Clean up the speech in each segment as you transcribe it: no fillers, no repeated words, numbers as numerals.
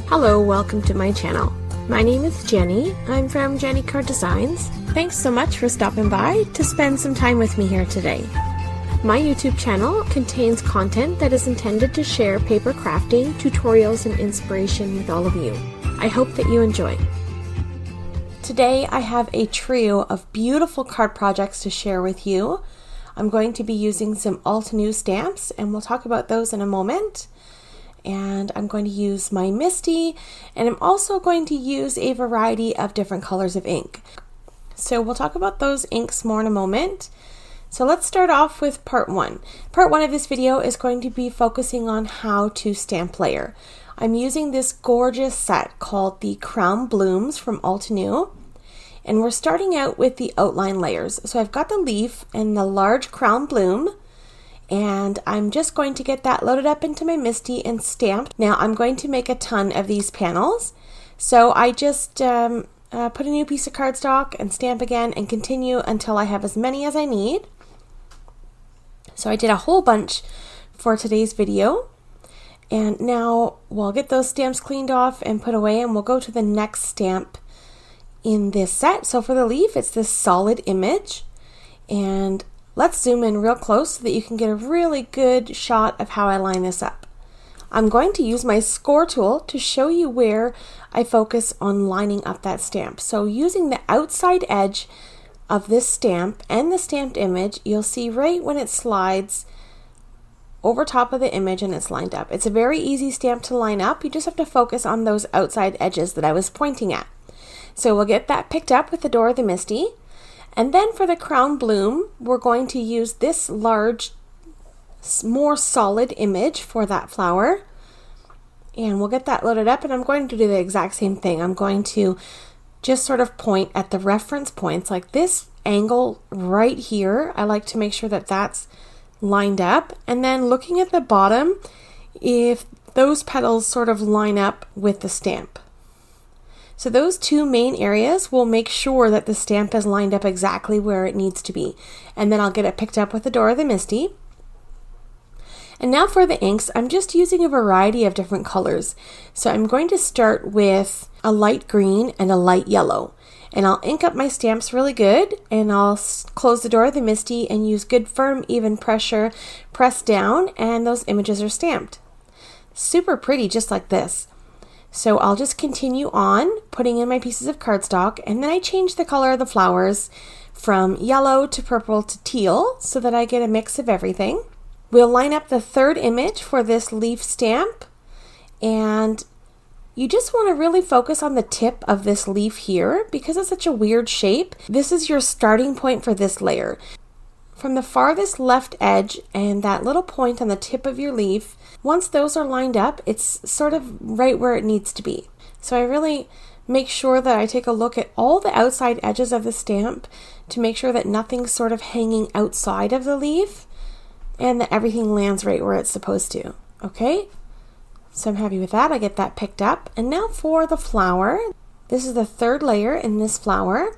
Hello, welcome to my channel. My name is Jenny. I'm from JennyCardDesigns. Thanks so much for stopping by to spend some time with me here today. My YouTube channel contains content that is intended to share paper crafting, tutorials, and inspiration with all of you. I hope that you enjoy. Today I have a trio of beautiful card projects to share with you. I'm going to be using some Altenew stamps, and we'll talk about those in a moment. And I'm going to use my Misty, and I'm also going to use a variety of different colors of ink. So we'll talk about those inks more in a moment. So let's start off with part one. Part one of this video is going to be focusing on how to stamp layer. I'm using this gorgeous set called the Crown Blooms from Altenew. And we're starting out with the outline layers. So I've got the leaf and the large crown bloom, and I'm just going to get that loaded up into my Misty and stamped. Now I'm going to make a ton of these panels. So I just put a new piece of cardstock and stamp again and continue until I have as many as I need. So I did a whole bunch for today's video. And now we'll get those stamps cleaned off and put away, and we'll go to the next stamp in this set. So for the leaf, it's this solid image, and let's zoom in real close so that you can get a really good shot of how I line this up. I'm going to use my score tool to show you where I focus on lining up that stamp. So using the outside edge of this stamp and the stamped image, you'll see right when it slides over top of the image and it's lined up. It's a very easy stamp to line up. You just have to focus on those outside edges that I was pointing at. So we'll get that picked up with the door of the Misty. And then for the crown bloom, we're going to use this large, more solid image for that flower. And we'll get that loaded up, and I'm going to do the exact same thing. I'm going to just sort of point at the reference points, like this angle right here. I like to make sure that that's lined up. And then looking at the bottom, if those petals sort of line up with the stamp. So those two main areas will make sure that the stamp is lined up exactly where it needs to be. And then I'll get it picked up with the door of the Misty. And now for the inks, I'm just using a variety of different colors. So I'm going to start with a light green and a light yellow. And I'll ink up my stamps really good, and I'll close the door of the Misty and use good firm even pressure, press down, and those images are stamped. Super pretty, just like this. So I'll just continue on putting in my pieces of cardstock, and then I change the color of the flowers from yellow to purple to teal so that I get a mix of everything. We'll line up the third image for this leaf stamp, and you just want to really focus on the tip of this leaf here because it's such a weird shape. This is your starting point for this layer. From the farthest left edge and that little point on the tip of your leaf, once those are lined up, it's sort of right where it needs to be. So I really make sure that I take a look at all the outside edges of the stamp to make sure that nothing's sort of hanging outside of the leaf and that everything lands right where it's supposed to. Okay, so I'm happy with that. I get that picked up. And now for the flower. This is the third layer in this flower.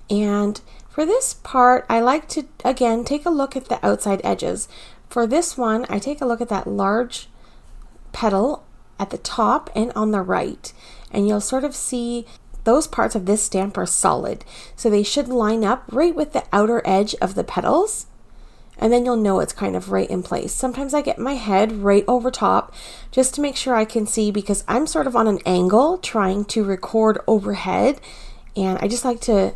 And for this part, I like to, again, take a look at the outside edges. For this one, I take a look at that large petal at the top and on the right. And you'll sort of see those parts of this stamp are solid. So they should line up right with the outer edge of the petals. And then you'll know it's kind of right in place. Sometimes I get my head right over top just to make sure I can see, because I'm sort of on an angle trying to record overhead. And I just like to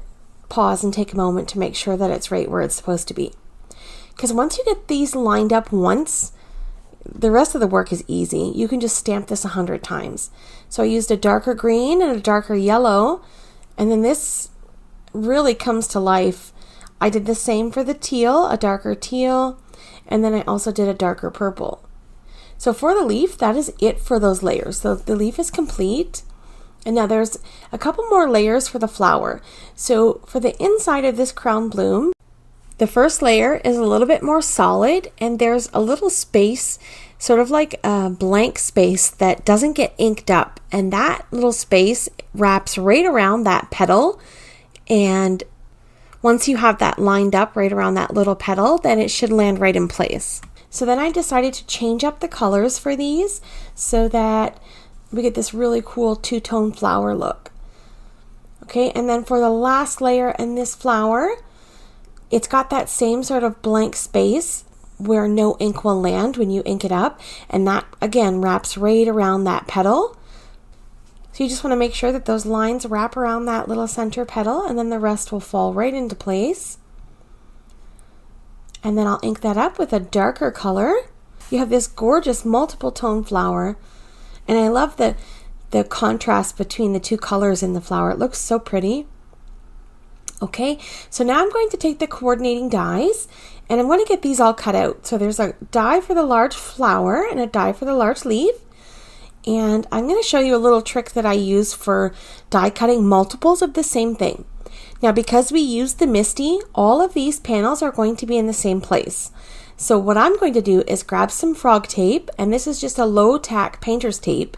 pause and take a moment to make sure that it's right where it's supposed to be. Because once you get these lined up once, the rest of the work is easy. You can just stamp this 100 times. So I used a darker green and a darker yellow, and then this really comes to life. I did the same for the teal, a darker teal, and then I also did a darker purple. So for the leaf, that is it for those layers. So the leaf is complete. And now there's a couple more layers for the flower. So for the inside of this crown bloom, the first layer is a little bit more solid, and there's a little space, sort of like a blank space that doesn't get inked up. And that little space wraps right around that petal. And once you have that lined up right around that little petal, then it should land right in place. So then I decided to change up the colors for these so that we get this really cool two-tone flower look. Okay, and then for the last layer in this flower, it's got that same sort of blank space where no ink will land when you ink it up, and that again wraps right around that petal. So you just want to make sure that those lines wrap around that little center petal, and then the rest will fall right into place. And then I'll ink that up with a darker color. You have this gorgeous multiple tone flower, and I love the contrast between the two colors in the flower. It looks so pretty. Okay, so now I'm going to take the coordinating dies, and I'm going to get these all cut out. So there's a die for the large flower and a die for the large leaf. And I'm going to show you a little trick that I use for die cutting multiples of the same thing. Now, because we used the MISTI, all of these panels are going to be in the same place. So what I'm going to do is grab some frog tape, and this is just a low tack painter's tape,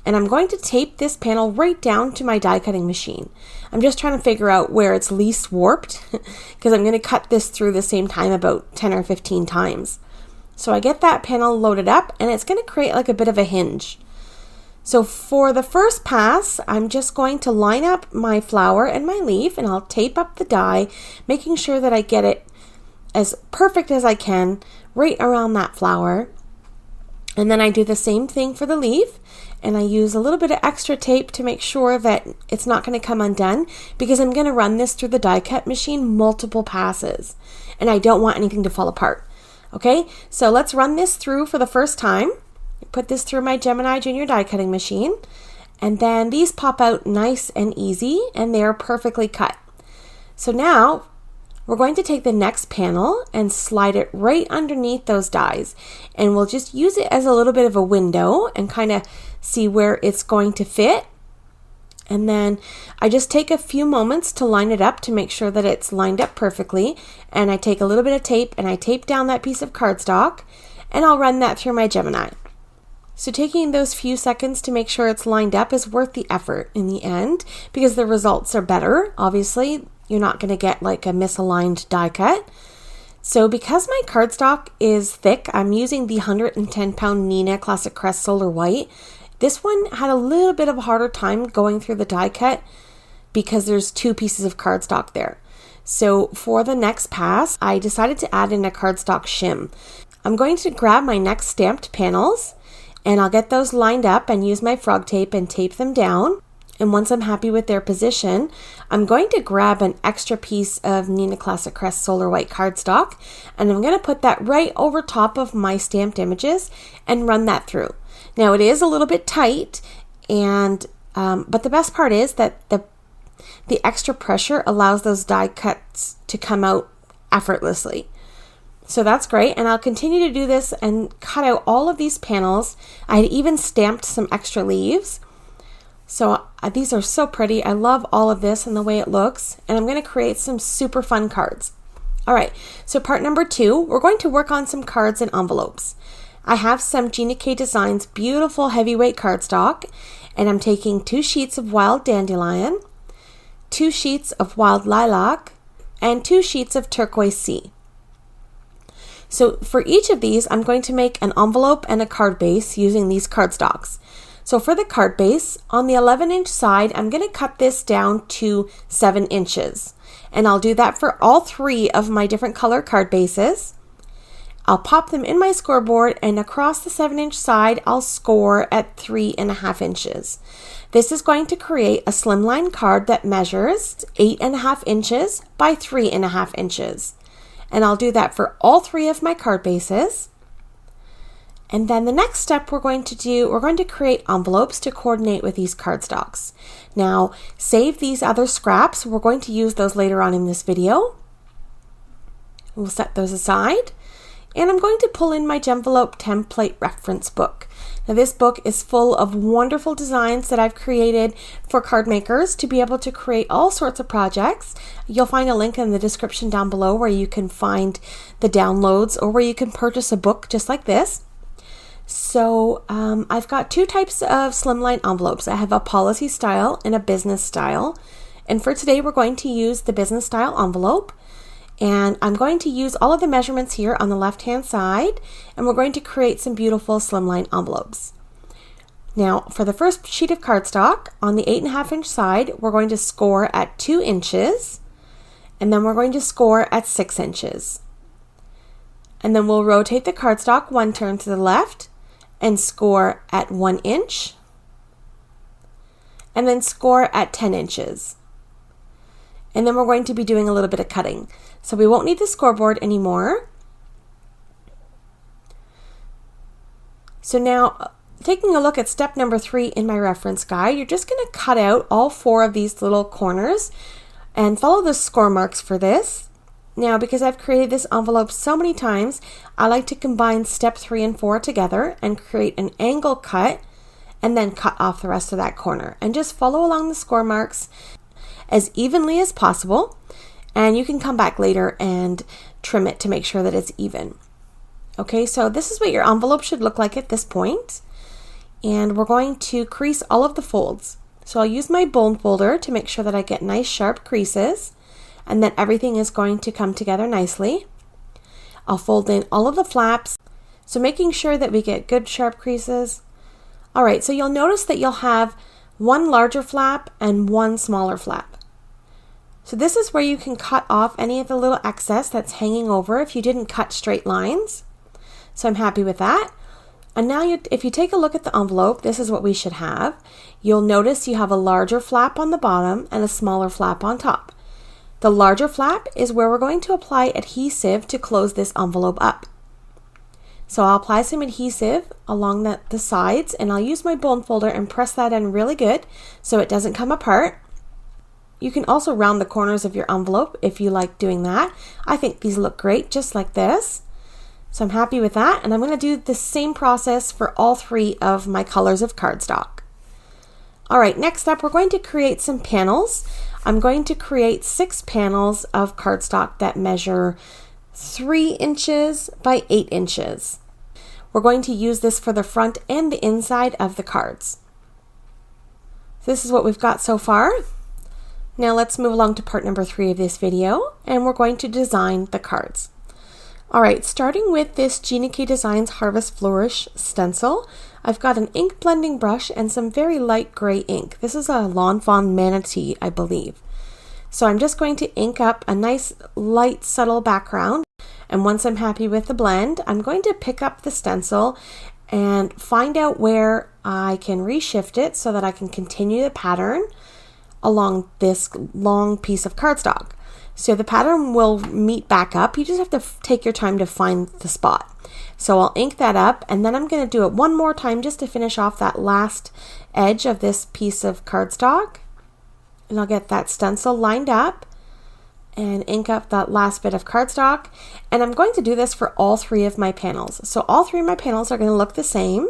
and I'm going to tape this panel right down to my die cutting machine. I'm just trying to figure out where it's least warped because I'm going to cut this through the same time about 10 or 15 times. So I get that panel loaded up, and it's going to create like a bit of a hinge. So for the first pass, I'm just going to line up my flower and my leaf, and I'll tape up the die, making sure that I get it as perfect as I can right around that flower. And then I do the same thing for the leaf, and I use a little bit of extra tape to make sure that it's not going to come undone, because I'm going to run this through the die cut machine multiple passes, and I don't want anything to fall apart. Okay, so let's run this through for the first time. Put this through my Gemini Junior die cutting machine, and then these pop out nice and easy, and they're perfectly cut. So now we're going to take the next panel and slide it right underneath those dies, and we'll just use it as a little bit of a window and kind of see where it's going to fit. And then I just take a few moments to line it up to make sure that it's lined up perfectly, and I take a little bit of tape and I tape down that piece of cardstock, and I'll run that through my Gemini. So taking those few seconds to make sure it's lined up is worth the effort in the end, because the results are better. Obviously, you're not going to get like a misaligned die cut. So because my cardstock is thick, I'm using the 110 pound Nina Classic Crest Solar White. This one had a little bit of a harder time going through the die cut because there's two pieces of cardstock there. So for the next pass, I decided to add in a cardstock shim. I'm going to grab my next stamped panels, and I'll get those lined up and use my frog tape and tape them down. And once I'm happy with their position, I'm going to grab an extra piece of Nina Classic Crest Solar White cardstock, and I'm going to put that right over top of my stamped images and run that through. Now it is a little bit tight, and but the best part is that the extra pressure allows those die cuts to come out effortlessly. So that's great, and I'll continue to do this and cut out all of these panels. I had even stamped some extra leaves. So these are so pretty. I love all of this and the way it looks, and I'm going to create some super fun cards. All right, so part number 2, we're going to work on some cards and envelopes. I have some JennyCardDesigns beautiful heavyweight cardstock, and I'm taking 2 sheets of wild dandelion, 2 sheets of wild lilac, and 2 sheets of turquoise sea. So for each of these, I'm going to make an envelope and a card base using these cardstocks. So for the card base, on the 11-inch side, I'm going to cut this down to 7 inches. And I'll do that for all 3 of my different color card bases. I'll pop them in my scoreboard, and across the 7-inch side, I'll score at 3.5 inches. This is going to create a slimline card that measures 8.5 inches by 3.5 inches. And I'll do that for all 3 of my card bases. And then the next step we're going to create envelopes to coordinate with these cardstocks. Now, save these other scraps. We're going to use those later on in this video. We'll set those aside. And I'm going to pull in my Gemvelope template reference book. Now, this book is full of wonderful designs that I've created for card makers to be able to create all sorts of projects. You'll find a link in the description down below where you can find the downloads, or where you can purchase a book just like this. So I've got 2 types of slimline envelopes. I have a policy style and a business style. And for today, we're going to use the business style envelope. And I'm going to use all of the measurements here on the left-hand side, and we're going to create some beautiful slimline envelopes. Now for the first sheet of cardstock, on the 8.5 inch side, we're going to score at 2 inches, and then we're going to score at 6 inches. And then we'll rotate the cardstock 1 turn to the left and score at 1 inch, and then score at 10 inches. And then we're going to be doing a little bit of cutting. So we won't need the scoreboard anymore. So now, taking a look at step number 3 in my reference guide, you're just going to cut out all 4 of these little corners and follow the score marks for this. Now, because I've created this envelope so many times, I like to combine step 3 and 4 together and create an angle cut and then cut off the rest of that corner. And just follow along the score marks as evenly as possible, and you can come back later and trim it to make sure that it's even. Okay, so this is what your envelope should look like at this point. And we're going to crease all of the folds. So I'll use my bone folder to make sure that I get nice sharp creases and that everything is going to come together nicely. I'll fold in all of the flaps, so making sure that we get good sharp creases. All right, so you'll notice that you'll have 1 larger flap and 1 smaller flap. So this is where you can cut off any of the little excess that's hanging over if you didn't cut straight lines. So I'm happy with that. And now if you take a look at the envelope, this is what we should have. You'll notice you have a larger flap on the bottom and a smaller flap on top. The larger flap is where we're going to apply adhesive to close this envelope up. So I'll apply some adhesive along the sides, and I'll use my bone folder and press that in really good so it doesn't come apart. You can also round the corners of your envelope if you like doing that. I think these look great just like this. So I'm happy with that, and I'm going to do the same process for all 3 of my colors of cardstock. Alright, next up we're going to create some panels. I'm going to create 6 panels of cardstock that measure 3 inches by 8 inches. We're going to use this for the front and the inside of the cards. This is what we've got so far. Now let's move along to part number 3 of this video, and we're going to design the cards. Alright, starting with this JennyCardDesigns Harvest Flourish stencil, I've got an ink blending brush and some very light gray ink. This is a Lawn Fawn Manatee, I believe. So I'm just going to ink up a nice light subtle background, and once I'm happy with the blend, I'm going to pick up the stencil and find out where I can reshift it so that I can continue the pattern along this long piece of cardstock. So the pattern will meet back up. You just have to take your time to find the spot. So I'll ink that up, and then I'm going to do it one more time just to finish off that last edge of this piece of cardstock. And I'll get that stencil lined up and ink up that last bit of cardstock. And I'm going to do this for all 3 of my panels. So all 3 of my panels are going to look the same.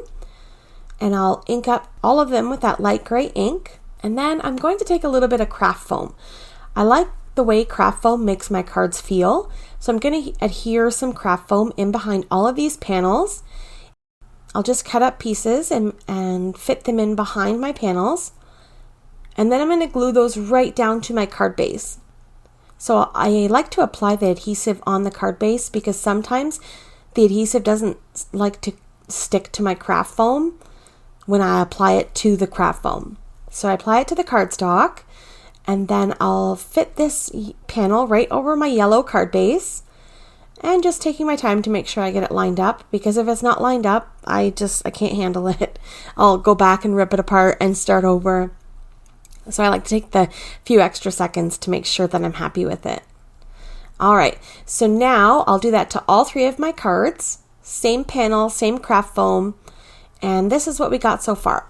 And I'll ink up all of them with that light gray ink. And then I'm going to take a little bit of craft foam. I like the way craft foam makes my cards feel, so I'm going to adhere some craft foam in behind all of these panels. I'll just cut up pieces and fit them in behind my panels, and then I'm going to glue those right down to my card base. So I like to apply the adhesive on the card base because sometimes the adhesive doesn't like to stick to my craft foam when I apply it to the craft foam. So I apply it to the cardstock, and then I'll fit this panel right over my yellow card base, and just taking my time to make sure I get it lined up, because if it's not lined up, I can't handle it. I'll go back and rip it apart and start over. So I like to take the few extra seconds to make sure that I'm happy with it. Alright, so now I'll do that to all 3 of my cards. Same panel, same craft foam, and this is what we got so far.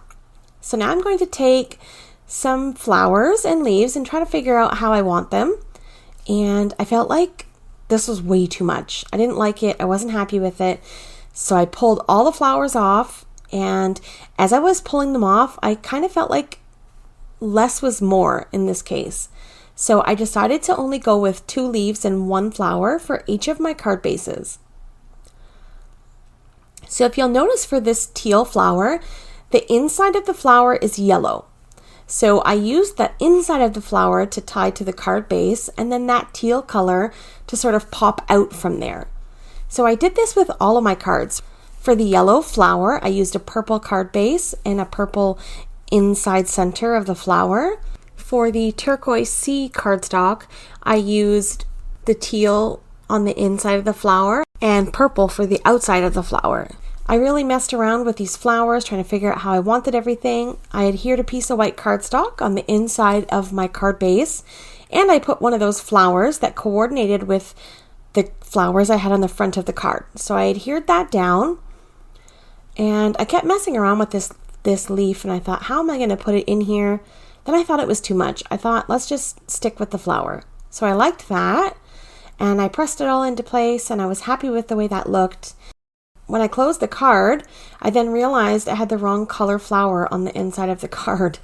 So now I'm going to take some flowers and leaves and try to figure out how I want them. And I felt like this was way too much. I didn't like it. I wasn't happy with it. So I pulled all the flowers off, and as I was pulling them off, I kind of felt like less was more in this case. So I decided to only go with 2 leaves and 1 flower for each of my card bases. So if you'll notice for this teal flower, the inside of the flower is yellow. So I used the inside of the flower to tie to the card base, and then that teal color to sort of pop out from there. So I did this with all of my cards. For the yellow flower, I used a purple card base and a purple inside center of the flower. For the turquoise sea cardstock, I used the teal on the inside of the flower and purple for the outside of the flower. I really messed around with these flowers, trying to figure out how I wanted everything. I adhered a piece of white cardstock on the inside of my card base, and I put one of those flowers that coordinated with the flowers I had on the front of the card. So I adhered that down, and I kept messing around with this leaf, and I thought, how am I going to put it in here? Then I thought it was too much. I thought, let's just stick with the flower. So I liked that, and I pressed it all into place, and I was happy with the way that looked. When I closed the card, I then realized I had the wrong color flower on the inside of the card.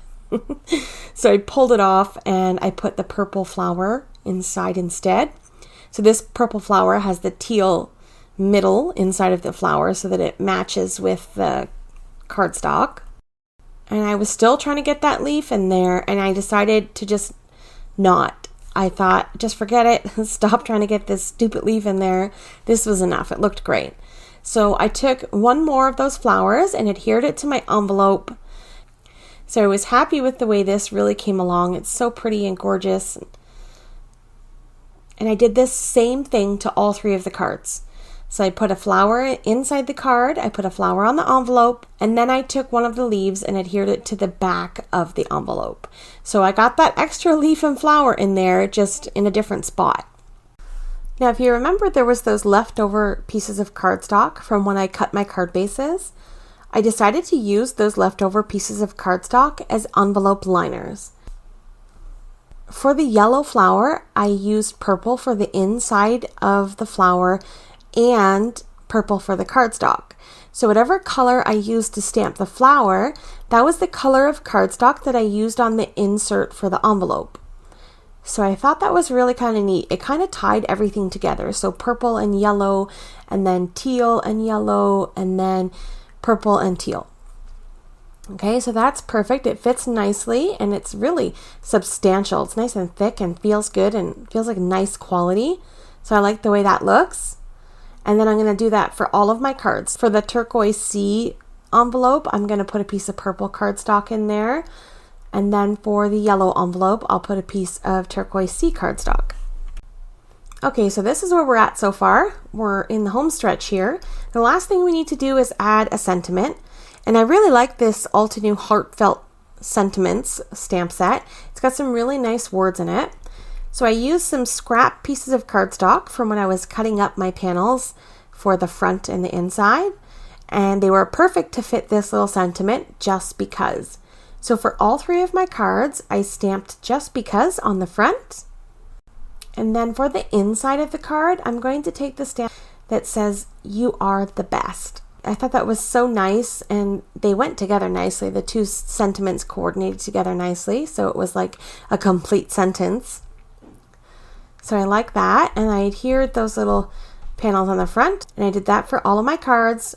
So I pulled it off and I put the purple flower inside instead. So this purple flower has the teal middle inside of the flower so that it matches with the cardstock. And I was still trying to get that leaf in there, and I decided to just not. I thought, just forget it. Stop trying to get this stupid leaf in there. This was enough. It looked great. So I took one more of those flowers and adhered it to my envelope. So I was happy with the way this really came along. It's so pretty and gorgeous. And I did this same thing to all three of the cards. So I put a flower inside the card, I put a flower on the envelope, and then I took one of the leaves and adhered it to the back of the envelope. So I got that extra leaf and flower in there, just in a different spot. Now, if you remember, there was those leftover pieces of cardstock from when I cut my card bases. I decided to use those leftover pieces of cardstock as envelope liners. For the yellow flower, I used purple for the inside of the flower and purple for the cardstock. So whatever color I used to stamp the flower, that was the color of cardstock that I used on the insert for the envelope. So I thought that was really kind of neat. It kind of tied everything together. So purple and yellow, and then teal and yellow, and then purple and teal. Okay, so that's perfect. It fits nicely, and it's really substantial. It's nice and thick and feels good and feels like nice quality. So I like the way that looks. And then I'm going to do that for all of my cards. For the turquoise sea envelope, I'm going to put a piece of purple cardstock in there. And then for the yellow envelope, I'll put a piece of turquoise sea cardstock. Okay, so this is where we're at so far. We're in the home stretch here. The last thing we need to do is add a sentiment. And I really like this Altenew Heartfelt Sentiments stamp set. It's got some really nice words in it. So I used some scrap pieces of cardstock from when I was cutting up my panels for the front and the inside. And they were perfect to fit this little sentiment, just because. So for all three of my cards, I stamped just because on the front. And then for the inside of the card, I'm going to take the stamp that says, "You are the best." I thought that was so nice, and they went together nicely. The two sentiments coordinated together nicely, so it was like a complete sentence. So I like that, and I adhered those little panels on the front, and I did that for all of my cards.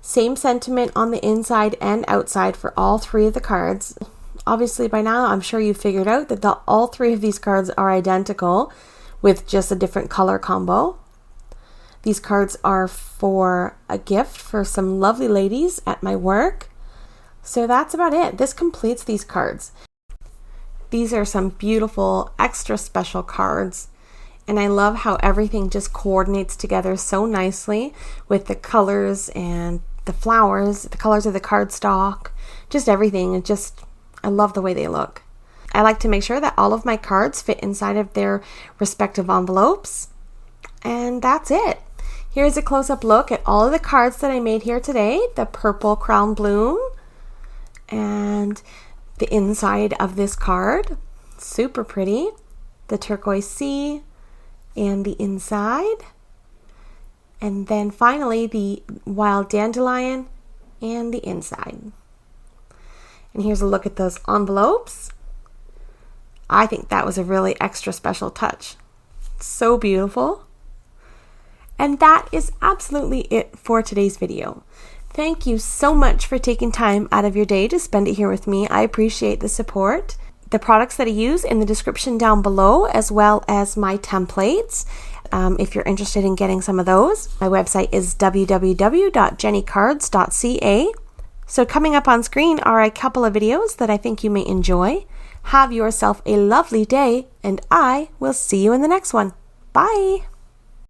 Same sentiment on the inside and outside for all three of the cards. Obviously by now I'm sure you figured out that all three of these cards are identical with just a different color combo. These cards are for a gift for some lovely ladies at my work. So that's about it. This completes these cards. These are some beautiful extra special cards. And I love how everything just coordinates together so nicely with the colors and the flowers, the colors of the cardstock, just everything. I love the way they look. I like to make sure that all of my cards fit inside of their respective envelopes. And that's it. Here's a close-up look at all of the cards that I made here today. The purple crown bloom and the inside of this card. Super pretty. The turquoise sea and the inside. And then finally the wild dandelion and the inside. And here's a look at those envelopes. I think that was a really extra special touch. So beautiful. And that is absolutely it for today's video. Thank you so much for taking time out of your day to spend it here with me. I appreciate the support. The products that I use in the description down below, as well as my templates. if you're interested in getting some of those. My website is www.JennyCards.ca. So coming up on screen are a couple of videos that I think you may enjoy. Have yourself a lovely day, and I will see you in the next one. Bye!